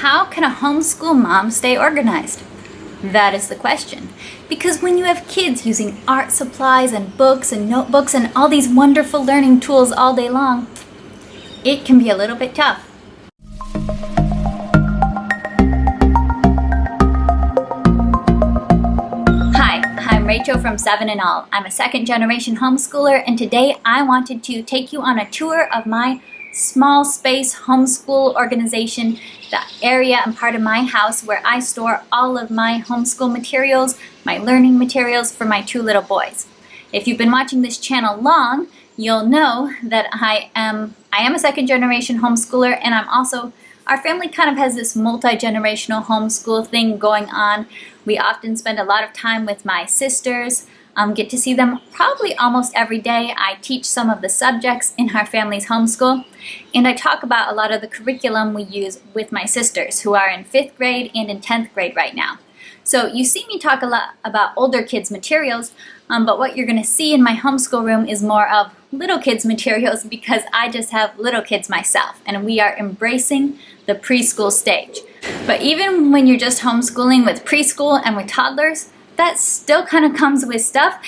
how can a homeschool mom stay organized? That is the question. Because when you have kids using art supplies and books and notebooks and all these wonderful learning tools all day long, it can be a little bit tough. Hi, I'm Rachel from 7 and All. I'm a second-generation homeschooler, and today I wanted to take you on a tour of my small space homeschool organization, the area and part of my house where I store all of my homeschool materials, my learning materials for my two little boys. If you've been watching this channel long, you'll know that I am a second-generation homeschooler, and our family kind of has this multi-generational homeschool thing going on. We often spend a lot of time with my sisters, get to see them probably almost every day. I teach some of the subjects in our family's homeschool, and I talk about a lot of the curriculum we use with my sisters who are in 5th grade and in 10th grade right now. So you see me talk a lot about older kids' materials, but what you're going to see in my homeschool room is more of little kids' materials because I just have little kids myself, and we are embracing the preschool stage. But even when you're just homeschooling with preschool and with toddlers, that still kind of comes with stuff,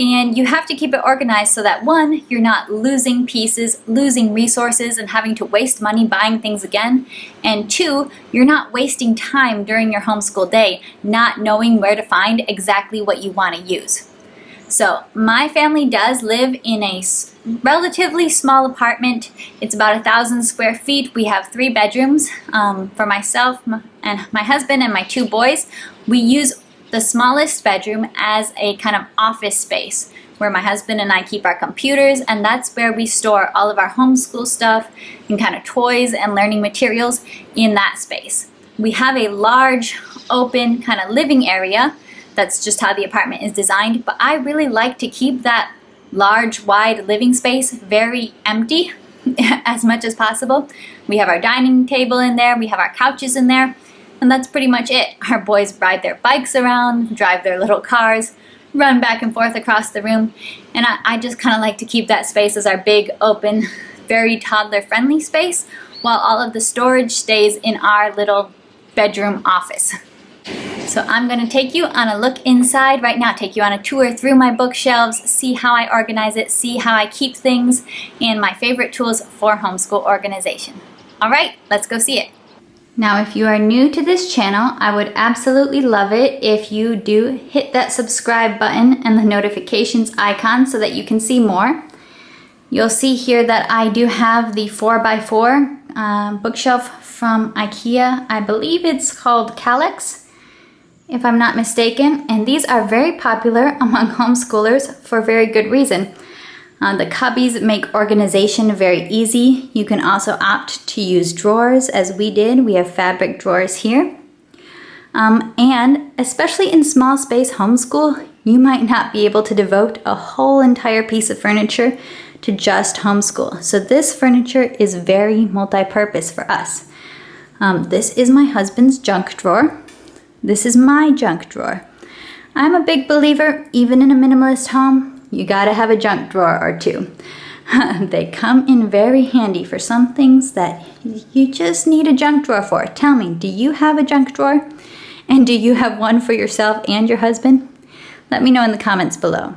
and you have to keep it organized so that one, you're not losing pieces, losing resources, and having to waste money buying things again, and two, you're not wasting time during your homeschool day not knowing where to find exactly what you want to use. So my family does live in a relatively small apartment. It's about 1,000 square feet. We have 3 bedrooms for myself and my husband and my 2 boys. We use the smallest bedroom as a kind of office space where my husband and I keep our computers, and that's where we store all of our homeschool stuff and kind of toys and learning materials in that space. We have a large open kind of living area. That's just how the apartment is designed, but I really like to keep that large, wide living space very empty as much as possible. We have our dining table in there, we have our couches in there, and that's pretty much it. Our boys ride their bikes around, drive their little cars, run back and forth across the room, and I just kind of like to keep that space as our big, open, very toddler-friendly space, while all of the storage stays in our little bedroom office. So I'm going to take you on a look inside right now, take you on a tour through my bookshelves, see how I organize it, see how I keep things, and my favorite tools for homeschool organization. All right, let's go see it. Now, if you are new to this channel, I would absolutely love it if you do hit that subscribe button and the notifications icon so that you can see more. You'll see here that I do have the 4x4 bookshelf from Ikea. I believe it's called Kallax, if I'm not mistaken, and these are very popular among homeschoolers for very good reason. The cubbies make organization very easy. You can also opt to use drawers, as we did. We have fabric drawers here. And especially in small space homeschool, you might not be able to devote a whole entire piece of furniture to just homeschool. So this furniture is very multi-purpose for us. This is my husband's junk drawer. This is my junk drawer. I'm a big believer, even in a minimalist home, you gotta have a junk drawer or two. They come in very handy for some things that you just need a junk drawer for. Tell me, do you have a junk drawer? And do you have one for yourself and your husband? Let me know in the comments below.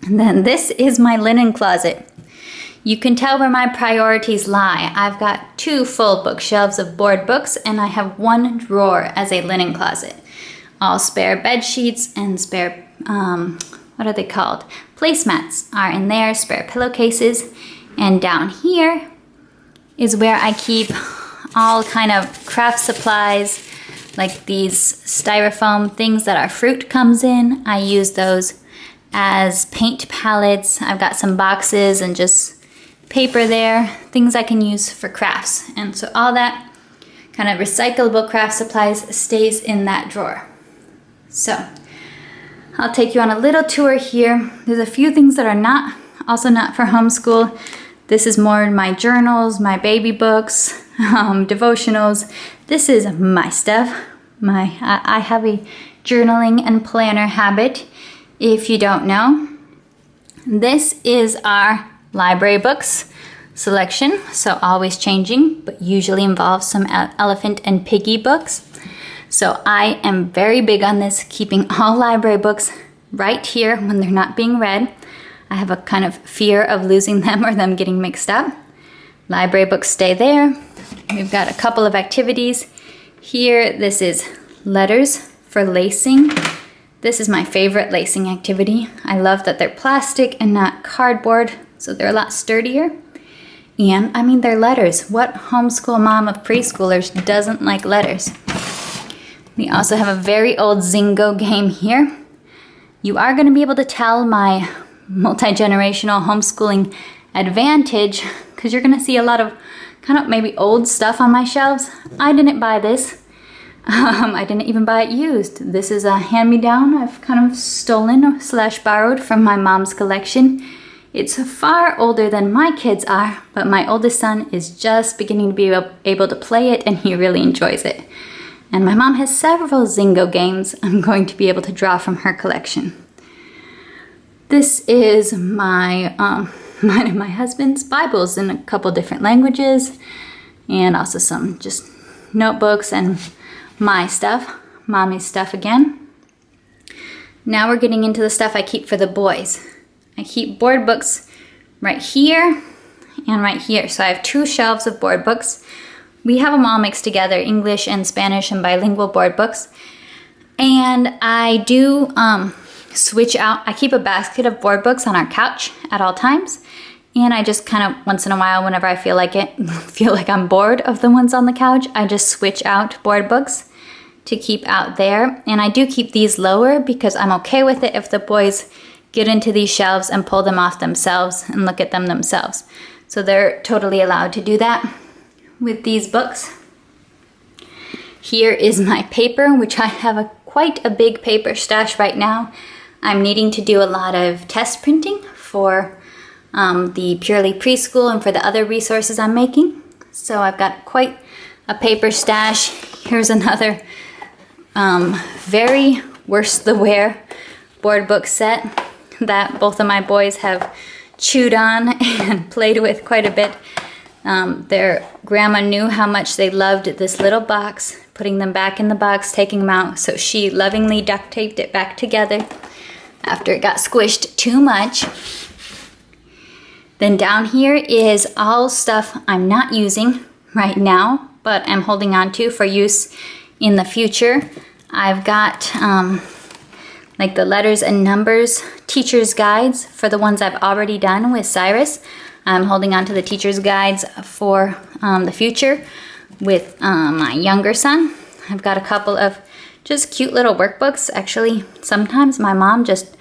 And then this is my linen closet. You can tell where my priorities lie. I've got 2 full bookshelves of board books, and I have 1 drawer as a linen closet. All spare bed sheets and spare, what are they called? Placemats are in there, spare pillowcases. And down here is where I keep all kind of craft supplies, like these styrofoam things that our fruit comes in. I use those as paint palettes. I've got some boxes and just paper there, things I can use for crafts. And so all that kind of recyclable craft supplies stays in that drawer. So I'll take you on a little tour here. There's a few things that are also not for homeschool. This is more my journals, my baby books, devotionals. This is my stuff. I have a journaling and planner habit, if you don't know. This is our library books. selection, so always changing, but usually involves some elephant and piggy books. So I am very big on this, keeping all library books right here when they're not being read. I have a kind of fear of losing them or them getting mixed up. Library books stay there. We've got a couple of activities here. This is letters for lacing. This is my favorite lacing activity. I love that they're plastic and not cardboard, so they're a lot sturdier. And I mean, they're letters. What homeschool mom of preschoolers doesn't like letters? We also have a very old Zingo game here. You are going to be able to tell my multi-generational homeschooling advantage because you're going to see a lot of kind of maybe old stuff on my shelves. I didn't buy this. I didn't even buy it used. This is a hand-me-down I've kind of stolen / borrowed from my mom's collection. It's far older than my kids are, but my oldest son is just beginning to be able to play it, and he really enjoys it. And my mom has several Zingo games I'm going to be able to draw from her collection. This is mine and my husband's Bibles in a couple different languages, and also some just notebooks and my stuff, mommy's stuff again. Now we're getting into the stuff I keep for the boys. I keep board books right here and right here. So I have 2 shelves of board books. We have them all mixed together, English and Spanish and bilingual board books. And I do switch out. I keep a basket of board books on our couch at all times. And I just kind of, once in a while, whenever I feel like I'm bored of the ones on the couch, I just switch out board books to keep out there. And I do keep these lower because I'm okay with it if the boys get into these shelves and pull them off themselves and look at them themselves. So they're totally allowed to do that with these books. Here is my paper, which I have quite a big paper stash right now. I'm needing to do a lot of test printing for the Purely Preschool and for the other resources I'm making. So I've got quite a paper stash. Here's another very worst the wear board book set that both of my boys have chewed on and played with quite a bit. Their grandma knew how much they loved this little box, putting them back in the box, taking them out, so she lovingly duct taped it back together after it got squished too much. Then down here is all stuff I'm not using right now, but I'm holding on to for use in the future. I've got like the letters and numbers teacher's guides for the ones I've already done with Cyrus. I'm holding on to the teacher's guides for the future with my younger son. I've got a couple of just cute little workbooks. Actually, sometimes my mom just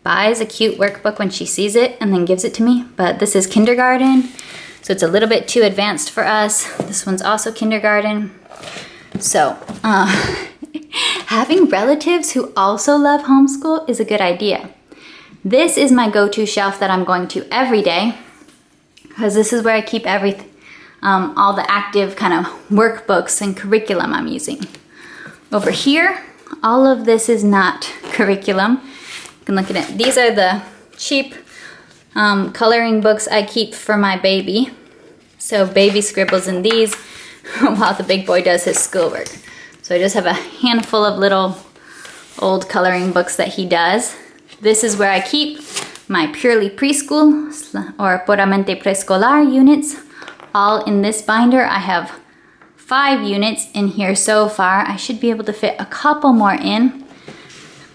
buys a cute workbook when she sees it and then gives it to me. But this is kindergarten, so it's a little bit too advanced for us. This one's also kindergarten. So having relatives who also love homeschool is a good idea. This is my go-to shelf that I'm going to every day because this is where I keep everything, all the active kind of workbooks and curriculum I'm using. Over here, all of this is not curriculum. You can look at it. These are the cheap coloring books I keep for my baby. So baby scribbles in these while the big boy does his schoolwork. So I just have a handful of little old coloring books that he does. This is where I keep my Purely Preschool or Puramente Preescolar units, all in this binder. I have 5 units in here so far. I should be able to fit a couple more in.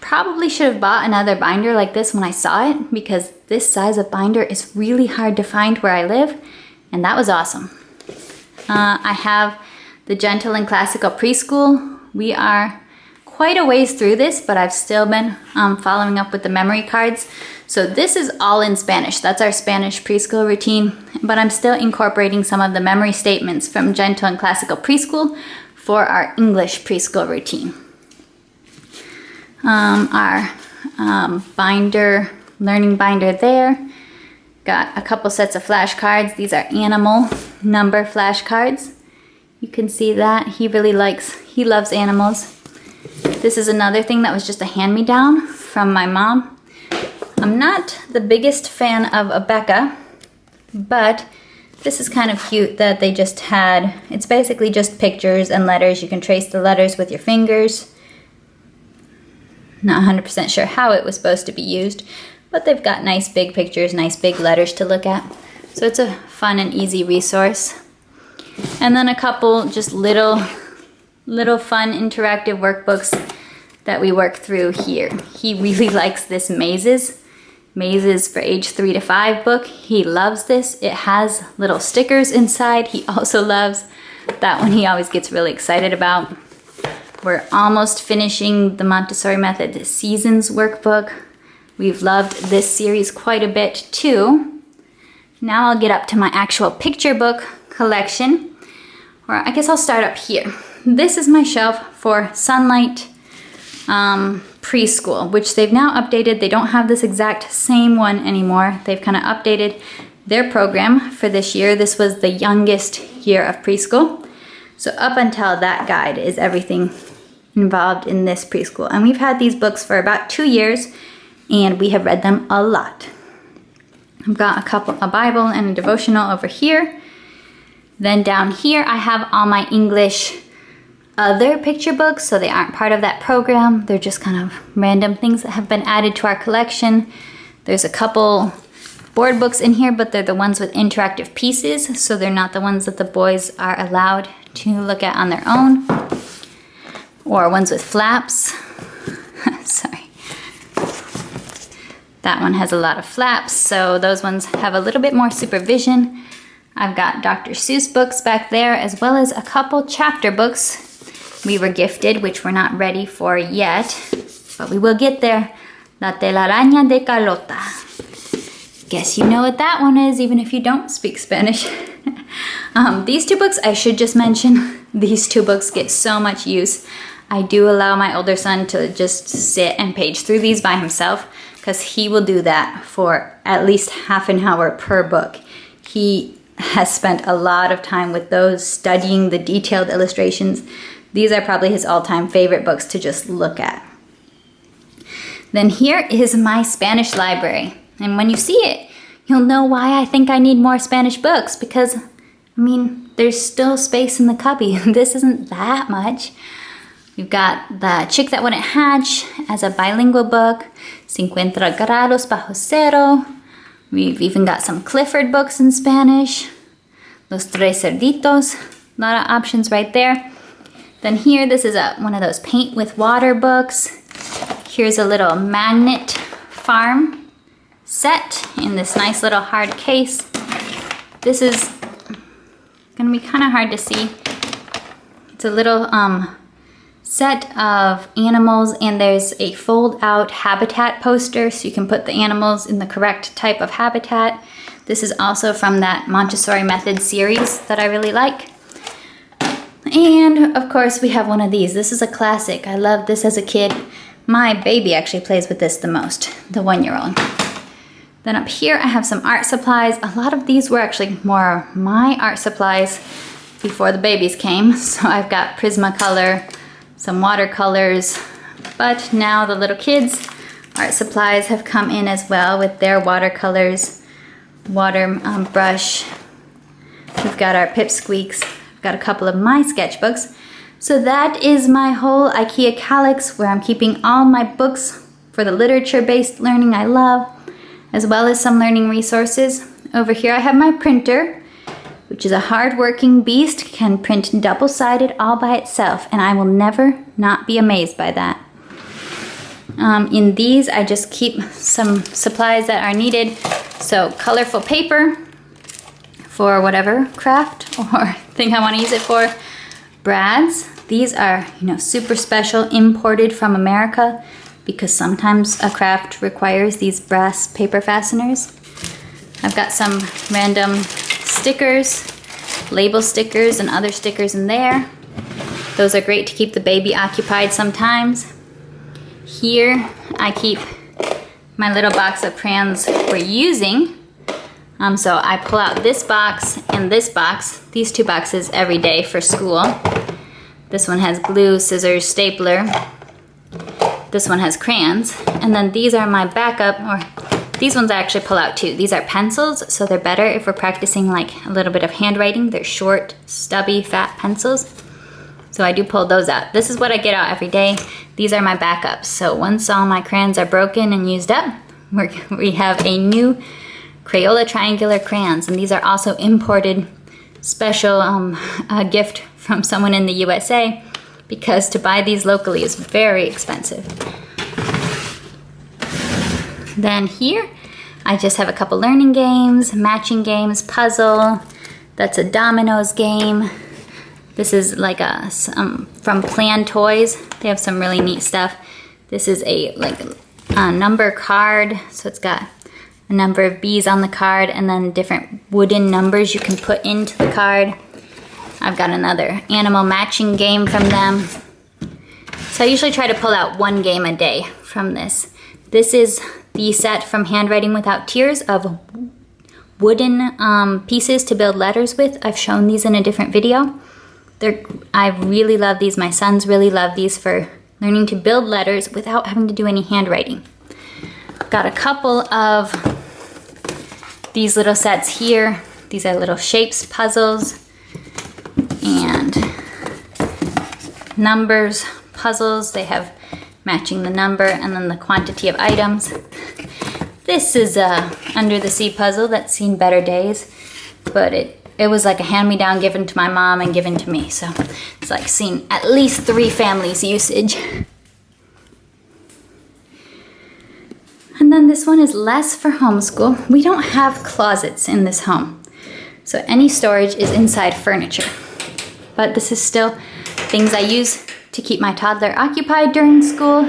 Probably should have bought another binder like this when I saw it because this size of binder is really hard to find where I live, and that was awesome. I have the Gentle and Classical Preschool. We are quite a ways through this, but I've still been following up with the memory cards. So this is all in Spanish. That's our Spanish preschool routine, but I'm still incorporating some of the memory statements from Gentle and Classical Preschool for our English preschool routine. Our binder, learning binder there. Got a couple sets of flashcards. These are animal number flashcards. You can see that he loves animals. This is another thing that was just a hand-me-down from my mom. I'm not the biggest fan of Abeka, but This is kind of cute that they just had, it's basically just pictures and letters. You can trace the letters with your fingers. Not 100% sure how it was supposed to be used, but they've got nice big pictures, nice big letters to look at. So it's a fun and easy resource. And then a couple just little fun interactive workbooks that we work through here. He really likes this Mazes for age 3 to 5 book. He loves this. It has little stickers inside. He also loves that one. He always gets really excited about. We're almost finishing the Montessori Method Seasons workbook. We've loved this series quite a bit too. Now I'll get up to my actual picture book collection, or I guess I'll start up here. This is my shelf for Sunlight Preschool, which they've now updated. They don't have this exact same one anymore. They've kind of updated their program for this year. This was the youngest year of preschool. So up until that guide is everything involved in this preschool. And we've had these books for about 2 years, and we have read them a lot. I've got a Bible and a devotional over here. Then down here I have all my English other picture books, so they aren't part of that program. They're just kind of random things that have been added to our collection. There's a couple board books in here, but they're the ones with interactive pieces, so they're not the ones that the boys are allowed to look at on their own. Or ones with flaps. Sorry. That one has a lot of flaps, so those ones have a little bit more supervision. I've got Dr. Seuss books back there, as well as a couple chapter books we were gifted, which we're not ready for yet, but we will get there. La telaraña de Carlota. Guess you know what that one is, even if you don't speak Spanish. These two books, I should just mention, these two books get so much use. I do allow my older son to just sit and page through these by himself, because he will do that for at least half an hour per book. He has spent a lot of time with those, studying the detailed illustrations. These are probably his all-time favorite books to just look at. Then here is my Spanish library. And when you see it, you'll know why I think I need more Spanish books, because, I mean, there's still space in the cubby. This isn't that much. We've got The Chick That Wouldn't Hatch as a bilingual book, 50 grados bajo cero. We've even got some Clifford books in Spanish, Los Tres Cerditos, a lot of options right there. Then here, this is one of those paint with water books. Here's a little magnet farm set in this nice little hard case. This is gonna be kind of hard to see. It's a little set of animals, and there's a fold-out habitat poster, so you can put the animals in the correct type of habitat. This is also from that Montessori Method series that I really like. And of course we have one of these. This is a classic. I loved this as a kid. My baby actually plays with this the most, the 1-year-old. Then up here I have some art supplies. A lot of these were actually more my art supplies before the babies came. So I've got Prismacolor, some watercolors, but now the little kids' art supplies have come in as well with their watercolors, water brush. We've got our pipsqueaks. I've got a couple of my sketchbooks. So that is my whole Ikea Kallax, where I'm keeping all my books for the literature-based learning I love, as well as some learning resources. Over here I have my printer, which is a hard-working beast, can print double-sided all by itself, and I will never not be amazed by that. In these, I just keep some supplies that are needed. So colorful paper for whatever craft or thing I want to use it for. Brads. These are, super special, imported from America, because sometimes a craft requires these brass paper fasteners. I've got some random stickers, label stickers, and other stickers in there. Those are great to keep the baby occupied sometimes. Here I keep my little box of crayons we're using. So I pull out this box and this box, these two boxes every day for school. This one has glue, scissors, stapler. This one has crayons. And then these are my backup, or These ones I actually pull out too. These are pencils, so they're better if we're practicing like a little bit of handwriting. They're short, stubby, fat pencils. So I do pull those out. This is what I get out every day. These are my backups. So once all my crayons are broken and used up, we have a new Crayola triangular crayons, and these are also imported special gift from someone in the USA, because to buy these locally is very expensive. Then here, I just have a couple learning games, matching games, puzzle. That's a dominoes game. This is like from Plan Toys. They have some really neat stuff. This is a number card, so it's got a number of bees on the card and then different wooden numbers you can put into the card. I've got another animal matching game from them. So I usually try to pull out one game a day from this. This is the set from Handwriting Without Tears of wooden pieces to build letters with. I've shown these in a different video. I really love these. My sons really love these for learning to build letters without having to do any handwriting. Got a couple of these little sets here. These are little shapes puzzles and numbers puzzles. They have matching the number and then the quantity of items. This is a under the sea puzzle that's seen better days, but it was like a hand-me-down given to my mom and given to me. So it's like seen at least 3 families' usage. And then this one is less for homeschool. We don't have closets in this home, so any storage is inside furniture. But this is still things I use to keep my toddler occupied during school,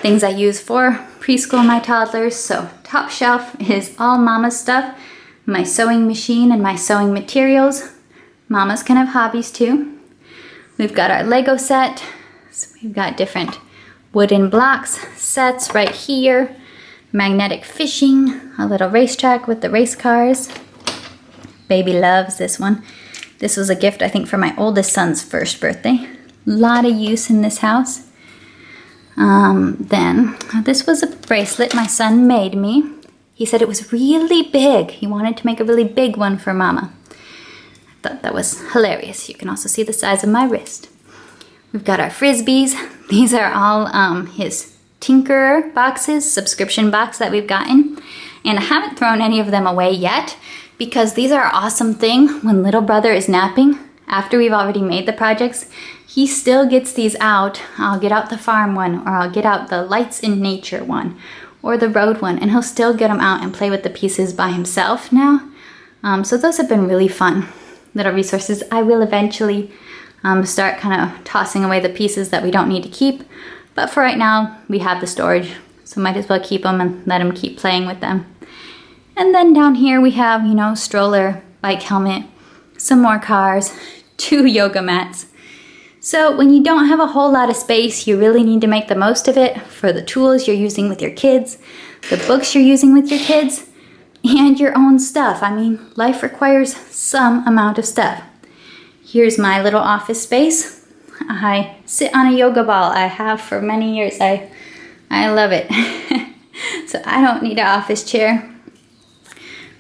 things I use for preschool my toddlers. So top shelf is all Mama's stuff, my sewing machine and my sewing materials. Mamas can have hobbies too. We've got our Lego set. So we've got different wooden blocks sets right here. Magnetic fishing, a little racetrack with the race cars. Baby loves this one. This was a gift, I think, for my oldest son's first birthday. A lot of use in this house. Then this was a bracelet my son made me. He said it was really big. He wanted to make a really big one for Mama. I thought that was hilarious. You can also see the size of my wrist. We've got our Frisbees. These are all his Tinker boxes, subscription box that we've gotten. And I haven't thrown any of them away yet because these are an awesome thing when little brother is napping. After we've already made the projects, he still gets these out. I'll get out the farm one, or I'll get out the lights in nature one, or the road one, and he'll still get them out and play with the pieces by himself now. So those have been really fun little resources. I will eventually start kind of tossing away the pieces that we don't need to keep, but for right now we have the storage, so might as well keep them and let him keep playing with them. And then down here we have, you know, stroller, bike helmet, some more cars, 2 yoga mats. So when you don't have a whole lot of space, you really need to make the most of it for the tools you're using with your kids, the books you're using with your kids, and your own stuff. I mean, life requires some amount of stuff. Here's my little office space. I sit on a yoga ball. I have for many years. I love it. So I don't need an office chair.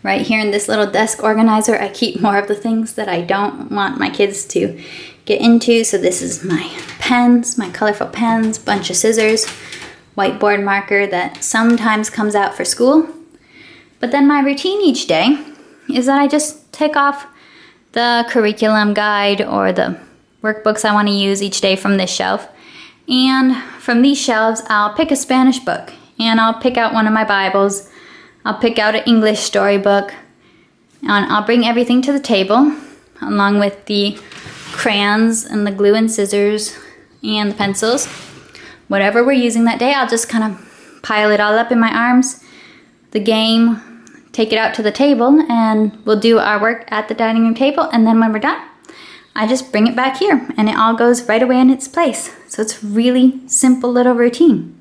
Right here in this little desk organizer, I keep more of the things that I don't want my kids to get into. So this is my pens, my colorful pens, bunch of scissors, whiteboard marker that sometimes comes out for school. But then my routine each day is that I just take off the curriculum guide or the workbooks I want to use each day from this shelf. And from these shelves, I'll pick a Spanish book and I'll pick out one of my Bibles. I'll pick out an English storybook, and I'll bring everything to the table along with the crayons and the glue and scissors and the pencils. Whatever we're using that day, I'll just kind of pile it all up in my arms, the game, take it out to the table, and we'll do our work at the dining room table. And then when we're done, I just bring it back here and it all goes right away in its place. So it's a really simple little routine.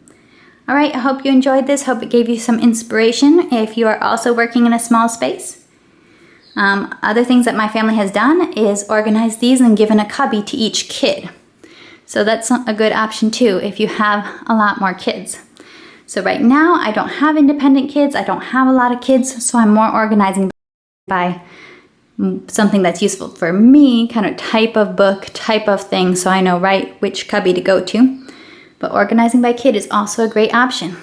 All right, I hope you enjoyed this. Hope it gave you some inspiration if you are also working in a small space. Other things that my family has done is organize these and given a cubby to each kid. So that's a good option too if you have a lot more kids. So right now I don't have independent kids, I don't have a lot of kids, so I'm more organizing by something that's useful for me, kind of type of book, type of thing, so I know right which cubby to go to. But organizing by kid is also a great option.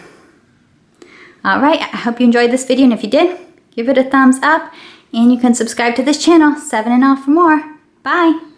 Alright, I hope you enjoyed this video, and if you did, give it a thumbs up, and you can subscribe to this channel, 7 and All, for more. Bye!